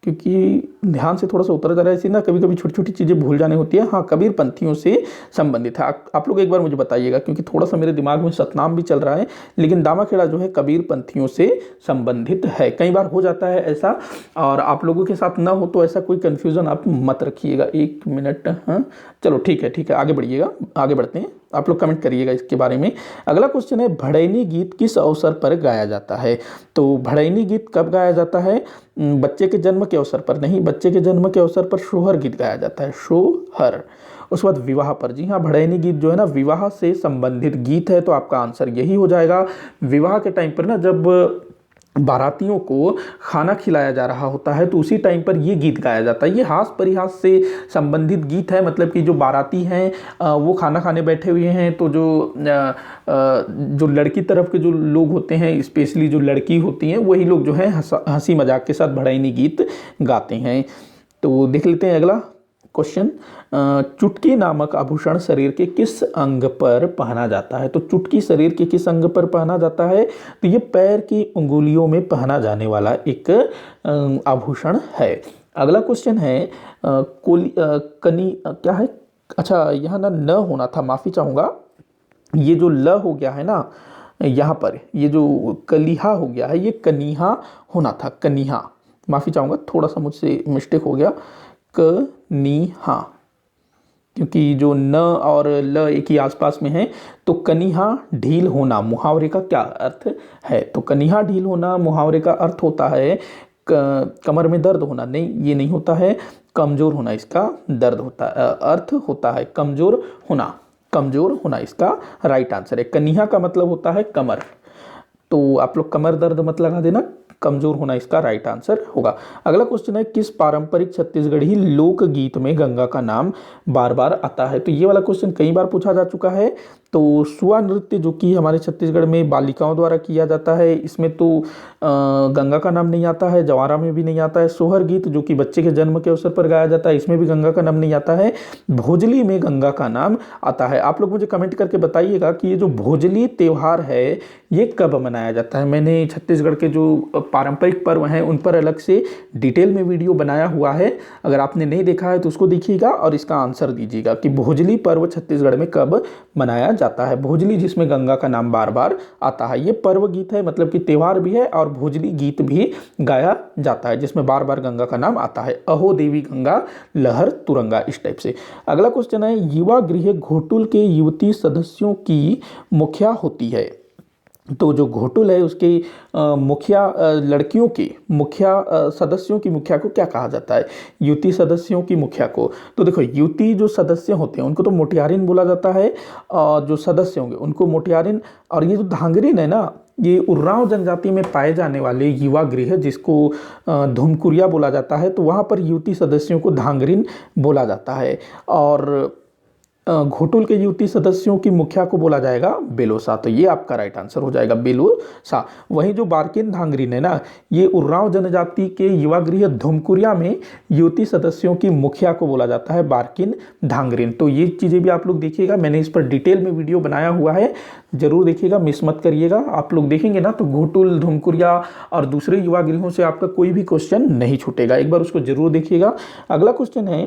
क्योंकि ध्यान से थोड़ा सा उतर जा रहा है, इसी ना कभी कभी छोटी छोटी चीज़ें भूल जाने होती है। हाँ कबीर पंथियों से संबंधित है। आप लोग एक बार मुझे बताइएगा, क्योंकि थोड़ा सा मेरे दिमाग में सतनाम भी चल रहा है, लेकिन दामाखेड़ा जो है कबीर पंथियों से संबंधित है। कई बार हो जाता है ऐसा, और आप लोगों के साथ ना हो तो ऐसा कोई कन्फ्यूज़न आप मत रखिएगा। एक मिनट, हाँ चलो ठीक है आगे बढ़िएगा, आगे बढ़ते हैं, आप लोग कमेंट करिएगा इसके बारे में। अगला क्वेश्चन है, भड़ैनी गीत किस अवसर पर गाया जाता है? तो भड़ैनी गीत कब गाया जाता है? बच्चे के जन्म के अवसर पर नहीं, बच्चे के जन्म के अवसर पर सोहर गीत गाया जाता है, सोहर। उसके बाद विवाह पर, जी हाँ भड़ैनी गीत जो है ना विवाह से संबंधित गीत है, तो आपका आंसर यही हो जाएगा। विवाह के टाइम पर ना जब बारातियों को खाना खिलाया जा रहा होता है तो उसी टाइम पर ये गीत गाया जाता है। ये हास परिहास से संबंधित गीत है, मतलब कि जो बाराती हैं वो खाना खाने बैठे हुए हैं, तो जो लड़की तरफ के जो लोग होते हैं, स्पेशली जो लड़की होती हैं, वही लोग जो है हंसी मजाक के साथ भड़ाइनी गीत गाते हैं। तो देख लेते हैं अगला क्वेश्चन। चुटकी नामक आभूषण शरीर के किस अंग पर पहना जाता है? तो चुटकी शरीर के किस अंग पर पहना जाता है? तो ये पैर की उंगलियों में पहना जाने वाला एक आभूषण है। अगला क्वेश्चन है क्या है? अच्छा, यहाँ ना न होना था, माफी चाहूंगा। ये जो ल हो गया है ना, यहाँ पर ये जो कलिहा हो गया है, ये कनिहा होना था, कनिहा। माफी चाहूंगा, थोड़ा सा मुझसे मिस्टेक हो गया, कनिहा, क्योंकि जो न और ल एक ही आसपास में है। तो कनिहा ढील होना मुहावरे का क्या अर्थ है? तो कनिहा ढील होना मुहावरे का अर्थ होता है कमर में दर्द होना। नहीं, ये नहीं होता है, कमजोर होना इसका दर्द होता अर्थ होता है, कमजोर होना, कमजोर होना इसका राइट आंसर है। कनिहा का मतलब होता है कमर, तो आप लोग कमर दर्द मत लगा देना, कमजोर होना इसका राइट आंसर होगा। अगला क्वेश्चन है किस पारंपरिक छत्तीसगढ़ी लोकगीत में गंगा का नाम बार बार आता है? तो ये वाला क्वेश्चन कई बार पूछा जा चुका है। तो सुआ नृत्य जो कि हमारे छत्तीसगढ़ में बालिकाओं द्वारा किया जाता है, इसमें तो गंगा का नाम नहीं आता है, जवारा में भी नहीं आता है। सोहर गीत जो कि बच्चे के जन्म के अवसर पर गाया जाता है, इसमें भी गंगा का नाम नहीं आता है। भोजली में गंगा का नाम आता है। आप लोग मुझे कमेंट करके बताइएगा कि ये जो भोजली त्योहार है ये कब मनाया जाता है। मैंने छत्तीसगढ़ के जो पारंपरिक पर्व हैं उन पर अलग से डिटेल में वीडियो बनाया हुआ है, अगर आपने नहीं देखा है तो उसको देखिएगा और इसका आंसर दीजिएगा कि भोजली पर्व छत्तीसगढ़ में कब मनाया जाता है। भोजली जिसमें गंगा का नाम बार बार आता है, ये पर्व गीत है, मतलब कि त्योहार भी है, और भोजली गीत भी गाया जाता है जिसमें बार बार गंगा का नाम आता है। अहो देवी गंगा लहर तुरंगा, इस टाइप से। अगला क्वेश्चन है युवा गृह घोटुल के युवती सदस्यों की मुखिया होती है। तो जो घोटुल है उसके मुखिया, लड़कियों के मुखिया, सदस्यों की मुखिया को क्या कहा जाता है? युवती सदस्यों की मुखिया को, तो देखो युवती जो सदस्य होते हैं उनको तो मोटियारिन बोला जाता है, और जो सदस्य होंगे उनको मोटियारिन। और ये जो धांगरिन है ना, ये उर्रांव जनजाति में पाए जाने वाले युवा गृह जिसको धुमकुरिया बोला जाता है, तो वहाँ पर युवती सदस्यों को धांगरिन बोला जाता है। और घोटुल के युवती सदस्यों की मुखिया को बोला जाएगा बेलोसा, तो ये आपका राइट आंसर हो जाएगा बेलोसा। वहीं जो बारकिन धांगरिन है ना, ये उर्रांव जनजाति के युवा गृह धुमकुरिया में युवती सदस्यों की मुखिया को बोला जाता है बारकिन धांगरिन। तो ये चीज़ें भी आप लोग देखिएगा, मैंने इस पर डिटेल में वीडियो बनाया हुआ है, जरूर देखिएगा, मिस मत करिएगा। आप लोग देखेंगे ना तो घोटुल, धुमकुरिया और दूसरे युवा गृहों से आपका कोई भी क्वेश्चन नहीं छूटेगा, एक बार उसको जरूर देखिएगा। अगला क्वेश्चन है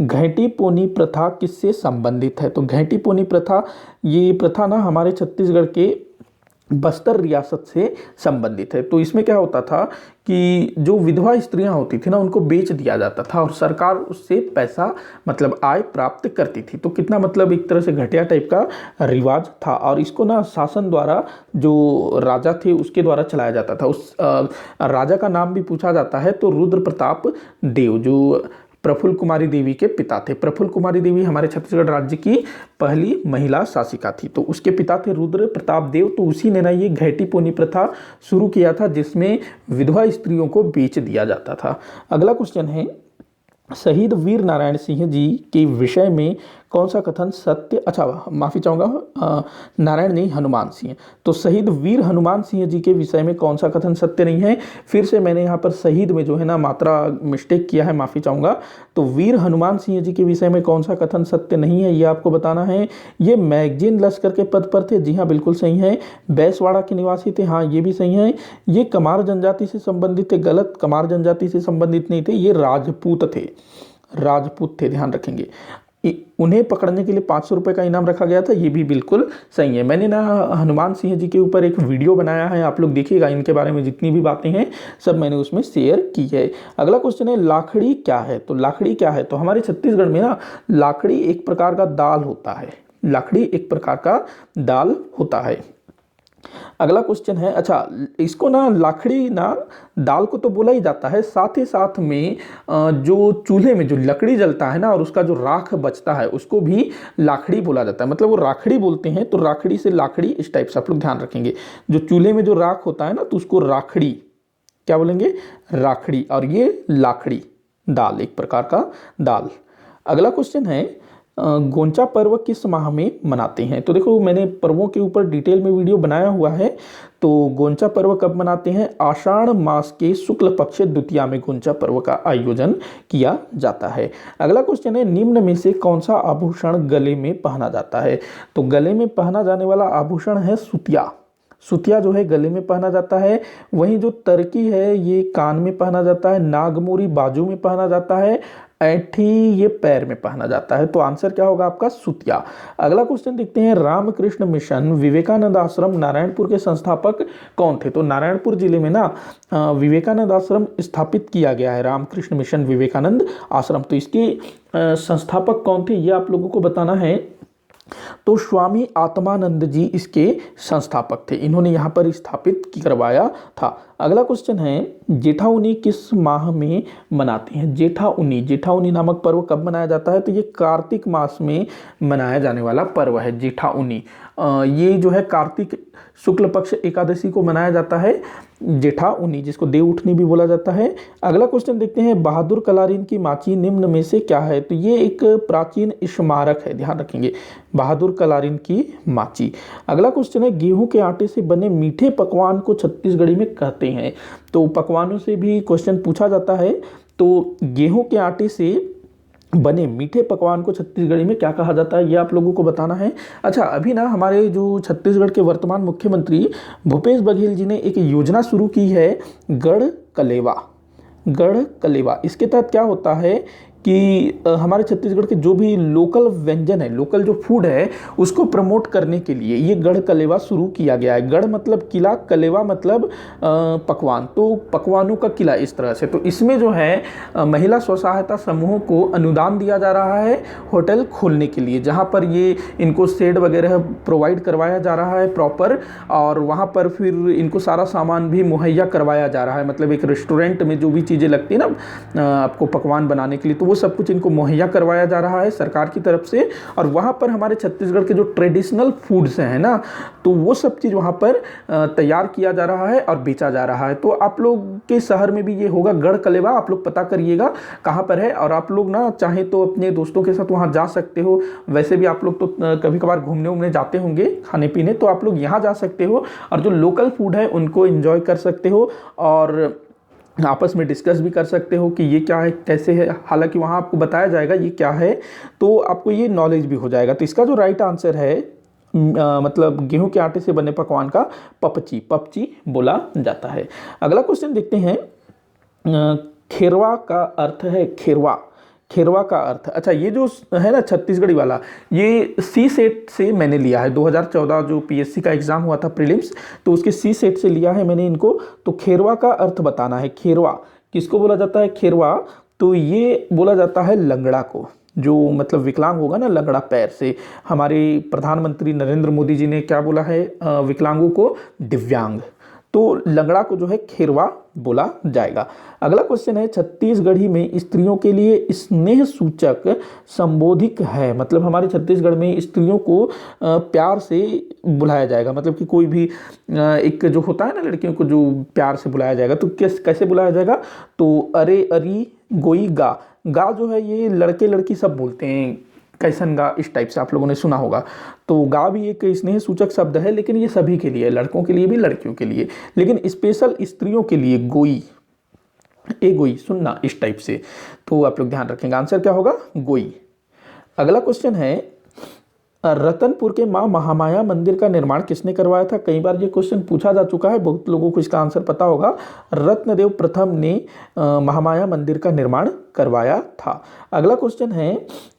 घेंटी पोनी प्रथा किससे संबंधित है? तो घेंटी पोनी प्रथा, ये प्रथा ना हमारे छत्तीसगढ़ के बस्तर रियासत से संबंधित है। तो इसमें क्या होता था कि जो विधवा स्त्रियां होती थी ना, उनको बेच दिया जाता था और सरकार उससे पैसा, मतलब आय प्राप्त करती थी। तो कितना, मतलब एक तरह से घटिया टाइप का रिवाज था, और इसको ना शासन द्वारा, जो राजा थे उसके द्वारा चलाया जाता था। उस राजा का नाम भी पूछा जाता है, तो रुद्र प्रताप देव, जो प्रफुल्ल कुमारी देवी के पिता थे। प्रफुल्ल कुमारी देवी हमारे छत्तीसगढ़ राज्य की पहली महिला शासिका थी, तो उसके पिता थे रुद्र प्रताप देव। तो उसी ने ना ये घेंटी पोनी प्रथा शुरू किया था, जिसमें विधवा स्त्रियों को बेच दिया जाता था। अगला क्वेश्चन है शहीद वीर नारायण सिंह जी के विषय में कौन सा कथन सत्य, अच्छा माफ़ी चाहूँगा, नारायण नहीं, हनुमान सिंह। तो शहीद वीर हनुमान सिंह जी के विषय में कौन सा कथन सत्य नहीं है? फिर से मैंने यहाँ पर शहीद में जो है ना मात्रा मिस्टेक किया है, माफ़ी चाहूँगा। तो वीर हनुमान सिंह जी के विषय में कौन सा कथन सत्य नहीं है, ये आपको बताना है। ये मैगजीन लश्कर के पद पर थे, जी हाँ बिल्कुल सही है। बैसवाड़ा के निवासी थे, हाँ ये भी सही है। ये कमार जनजाति से संबंधित थे, गलत, कमार जनजाति से संबंधित नहीं थे, ये राजपूत थे, राजपूत थे, ध्यान रखेंगे। उन्हें पकड़ने के लिए 500 रुपये का इनाम रखा गया था, ये भी बिल्कुल सही है। मैंने ना हनुमान सिंह जी के ऊपर एक वीडियो बनाया है, आप लोग देखिएगा, इनके बारे में जितनी भी बातें हैं सब मैंने उसमें शेयर की है। अगला क्वेश्चन है लाखड़ी क्या है? तो लाखड़ी क्या है? तो हमारे छत्तीसगढ़ में ना लाखड़ी एक प्रकार का दाल होता है, लाखड़ी एक प्रकार का दाल होता है। अगला क्वेश्चन है, अच्छा इसको ना लाखड़ी ना दाल को तो बोला ही जाता है, साथ ही साथ में जो चूल्हे में जो लकड़ी जलता है ना और उसका जो राख बचता है उसको भी लाखड़ी बोला जाता है, मतलब वो राखड़ी बोलते हैं, तो राखड़ी से लाखड़ी, इस टाइप से आप लोग ध्यान रखेंगे। जो चूल्हे में जो राख होता है ना तो उसको राखड़ी क्या बोलेंगे, राखड़ी, और ये लाखड़ी, दाल, एक प्रकार का दाल। अगला क्वेश्चन है गोंचा पर्व किस माह में मनाते हैं? तो देखो मैंने पर्वों के ऊपर डिटेल में वीडियो बनाया हुआ है। तो गोंचा पर्व कब मनाते हैं? आषाढ़ मास के शुक्ल पक्ष द्वितीया में गोंचा पर्व का आयोजन किया जाता है। अगला क्वेश्चन है निम्न में से कौन सा आभूषण गले में पहना जाता है? तो गले में पहना जाने वाला आभूषण है सुतिया। सुतिया जो है गले में पहना जाता है। वहीं जो तरकी है ये कान में पहना जाता है, नागमोरी बाजू में पहना जाता है, ऐठी ये पैर में पहना जाता है। तो आंसर क्या होगा आपका? सुतिया। अगला क्वेश्चन देखते हैं रामकृष्ण मिशन विवेकानंद आश्रम नारायणपुर के संस्थापक कौन थे? तो नारायणपुर जिले में ना विवेकानंद आश्रम स्थापित किया गया है, रामकृष्ण मिशन विवेकानंद आश्रम। तो इसके संस्थापक कौन थे ये आप लोगों को बताना है। तो स्वामी आत्मानंद जी इसके संस्थापक थे, इन्होंने यहाँ पर स्थापित करवाया था। अगला क्वेश्चन है जेठाउनी किस माह में मनाते हैं? जेठाउनी, जेठाउनी नामक पर्व कब मनाया जाता है? तो ये कार्तिक मास में मनाया जाने वाला पर्व है जेठाउनी। ये जो है कार्तिक शुक्ल पक्ष एकादशी को मनाया जाता है जेठाउनी, जिसको देवउठनी भी बोला जाता है। अगला क्वेश्चन देखते हैं बहादुर कलारीन की माची निम्न में से क्या है? तो ये एक प्राचीन स्मारक है, ध्यान रखेंगे, बहादुर कलारीन की माची। अगला क्वेश्चन है गेहूं के आटे से बने मीठे पकवान को छत्तीसगढ़ी में कहते हैं? तो पकवानों से भी क्वेश्चन पूछा जाता है। तो गेहूं के आटे से बने मीठे पकवान को छत्तीसगढ़ी में क्या कहा जाता है ये आप लोगों को बताना है। अच्छा, अभी ना हमारे जो छत्तीसगढ़ के वर्तमान मुख्यमंत्री भूपेश बघेल जी ने एक योजना शुरू की है गढ़ कलेवा। गढ़ कलेवा, इसके तहत क्या होता है कि हमारे छत्तीसगढ़ के जो भी लोकल व्यंजन है, लोकल जो फूड है, उसको प्रमोट करने के लिए ये गढ़ कलेवा शुरू किया गया है। गढ़ मतलब किला, कलेवा मतलब पकवान, तो पकवानों का किला इस तरह से। तो इसमें जो है महिला स्व सहायता समूहों को अनुदान दिया जा रहा है होटल खोलने के लिए, जहाँ पर ये इनको शेड वगैरह प्रोवाइड करवाया जा रहा है प्रॉपर, और वहाँ पर फिर इनको सारा सामान भी मुहैया करवाया जा रहा है। मतलब एक रेस्टोरेंट में जो भी चीज़ें लगती है ना आपको पकवान बनाने के लिए, तो वो सब कुछ इनको मुहैया करवाया जा रहा है सरकार की तरफ से। और वहाँ पर हमारे छत्तीसगढ़ के जो ट्रेडिशनल फूड्स हैं ना, तो वो सब चीज़ वहाँ पर तैयार किया जा रहा है और बेचा जा रहा है। तो आप लोग के शहर में भी ये होगा गढ़ कलेवा, आप लोग पता करिएगा कहाँ पर है, और आप लोग ना चाहें तो अपने दोस्तों के साथ वहाँ जा सकते हो। वैसे भी आप लोग तो कभी कभार घूमने उमने जाते होंगे खाने पीने, तो आप लोग यहाँ जा सकते हो और जो लोकल फूड है उनको एंजॉय कर सकते हो और आपस में डिस्कस भी कर सकते हो कि ये क्या है, कैसे है। हालांकि वहाँ आपको बताया जाएगा ये क्या है, तो आपको ये नॉलेज भी हो जाएगा। तो इसका जो राइट आंसर है मतलब गेहूं के आटे से बने पकवान का पपची, पपची बोला जाता है। अगला क्वेश्चन देखते हैं खेरवा का अर्थ है, खेरवा, खेरवा का अर्थ। अच्छा, ये जो है ना छत्तीसगढ़ी वाला, ये सी सेट से मैंने लिया है। 2014 जो पीएससी का एग्जाम हुआ था प्रीलिम्स, तो उसके सी सेट से लिया है मैंने इनको। तो खेरवा का अर्थ बताना है। खेरवा किसको बोला जाता है? खेरवा तो ये बोला जाता है लंगड़ा को, जो मतलब विकलांग होगा ना लंगड़ा पैर से। हमारे प्रधानमंत्री नरेंद्र मोदी जी ने क्या बोला है विकलांगों को? दिव्यांग। तो लंगड़ा को जो है खेरवा बोला जाएगा। अगला क्वेश्चन है छत्तीसगढ़ी में स्त्रियों के लिए स्नेह सूचक संबोधिक है, मतलब हमारे छत्तीसगढ़ में स्त्रियों को प्यार से बुलाया जाएगा। मतलब कि कोई भी एक जो होता है ना लड़कियों को जो प्यार से बुलाया जाएगा, तो कैसे बुलाया जाएगा? तो अरे, अरी, गोई, गा। गा जो है ये लड़के लड़की सब बोलते हैं, कैसन गा, इस टाइप से आप लोगों ने सुना होगा। तो गा भी एक स्नेह सूचक शब्द है, लेकिन ये सभी के लिए, लड़कों के लिए भी लड़कियों के लिए, लेकिन स्पेशल स्त्रियों के लिए गोई, ए गोई, सुनना, इस टाइप से। तो आप लोग ध्यान रखेंगे, आंसर क्या होगा? गोई। अगला क्वेश्चन है रतनपुर के मां महामाया मंदिर का निर्माण किसने करवाया था? कई बार ये क्वेश्चन पूछा जा चुका है, बहुत लोगों को इसका आंसर पता होगा। रत्नदेव प्रथम ने महामाया मंदिर का निर्माण करवाया था। अगला क्वेश्चन है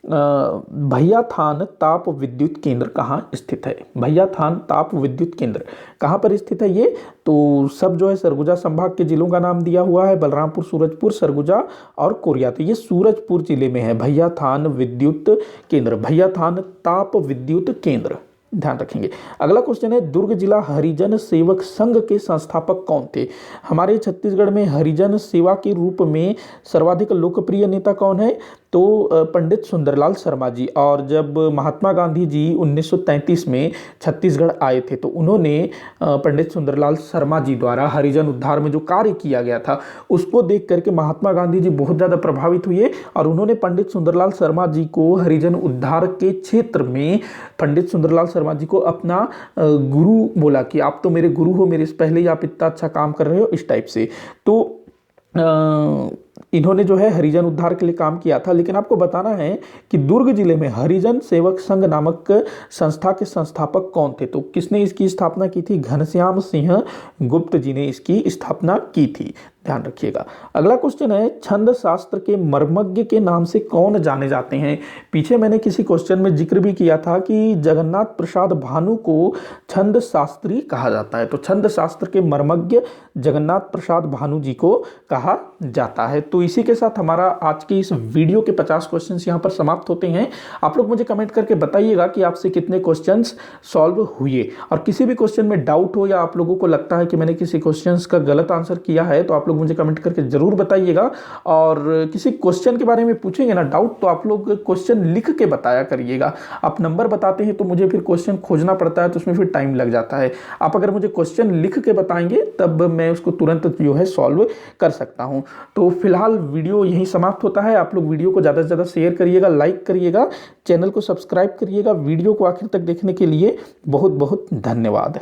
भैयाथान ताप विद्युत केंद्र कहाँ स्थित है? भैयाथान ताप विद्युत केंद्र कहाँ पर स्थित है ये? तो सब जो है सरगुजा संभाग के जिलों का नाम दिया हुआ है, बलरामपुर, सूरजपुर, सरगुजा और कोरिया। तो ये सूरजपुर जिले में है भैयाथान विद्युत केंद्र, भैयाथान ताप विद्युत केंद्र, ध्यान रखेंगे। अगला क्वेश्चन है दुर्ग जिला हरिजन सेवक संघ के संस्थापक कौन थे? हमारे छत्तीसगढ़ में हरिजन सेवा के रूप में सर्वाधिक लोकप्रिय नेता कौन है? तो पंडित सुंदरलाल शर्मा जी। और जब महात्मा गांधी जी 1933 में छत्तीसगढ़ आए थे तो उन्होंने पंडित सुंदरलाल शर्मा जी द्वारा हरिजन उद्धार में जो कार्य किया गया था उसको देख करके महात्मा गांधी जी बहुत ज़्यादा प्रभावित हुए और उन्होंने पंडित सुंदरलाल शर्मा जी को हरिजन उद्धार के क्षेत्र में पंडित सुंदरलाल शर्मा जी को अपना गुरु बोला कि आप तो मेरे गुरु हो, मेरे से पहले ही आप इतना अच्छा काम कर रहे हो, इस टाइप से। तो इन्होंने जो है हरिजन उद्धार के लिए काम किया था। लेकिन आपको बताना है कि दुर्ग जिले में हरिजन सेवक संघ नामक संस्था के संस्थापक कौन थे। तो किसने इसकी स्थापना की थी? घनश्याम सिंह गुप्त जी ने इसकी स्थापना की थी, ध्यान रखिएगा। अगला क्वेश्चन है, छंद शास्त्र के मर्मज्ञ के नाम से कौन जाने जाते हैं? पीछे मैंने किसी क्वेश्चन में जिक्र भी किया था कि जगन्नाथ प्रसाद भानु को छंद शास्त्री कहा जाता है। तो छंद शास्त्र के मर्मज्ञ जगन्नाथ प्रसाद भानु जी को कहा जाता है। तो इसी के साथ हमारा आज की इस वीडियो के 50 क्वेश्चंस यहाँ पर समाप्त होते हैं। आप लोग मुझे कमेंट करके बताइएगा कि आपसे कितने क्वेश्चंस सॉल्व हुए, और किसी भी क्वेश्चन में डाउट हो या आप लोगों को लगता है कि मैंने किसी क्वेश्चंस का गलत आंसर किया है तो आप लोग मुझे कमेंट करके जरूर बताइएगा। और किसी क्वेश्चन के बारे में पूछेंगे ना डाउट, तो आप लोग क्वेश्चन लिख के बताया करिएगा। आप नंबर बताते हैं तो मुझे फिर क्वेश्चन खोजना पड़ता है, तो उसमें फिर टाइम लग जाता है। आप अगर मुझे क्वेश्चन लिख के बताएंगे तब मैं उसको तुरंत जो है सॉल्व कर सकता हूं। तो फिलहाल वीडियो यहीं समाप्त होता है। आप लोग वीडियो को ज़्यादा से ज़्यादा शेयर करिएगा, लाइक करिएगा, चैनल को सब्सक्राइब करिएगा। वीडियो को आखिर तक देखने के लिए बहुत बहुत धन्यवाद।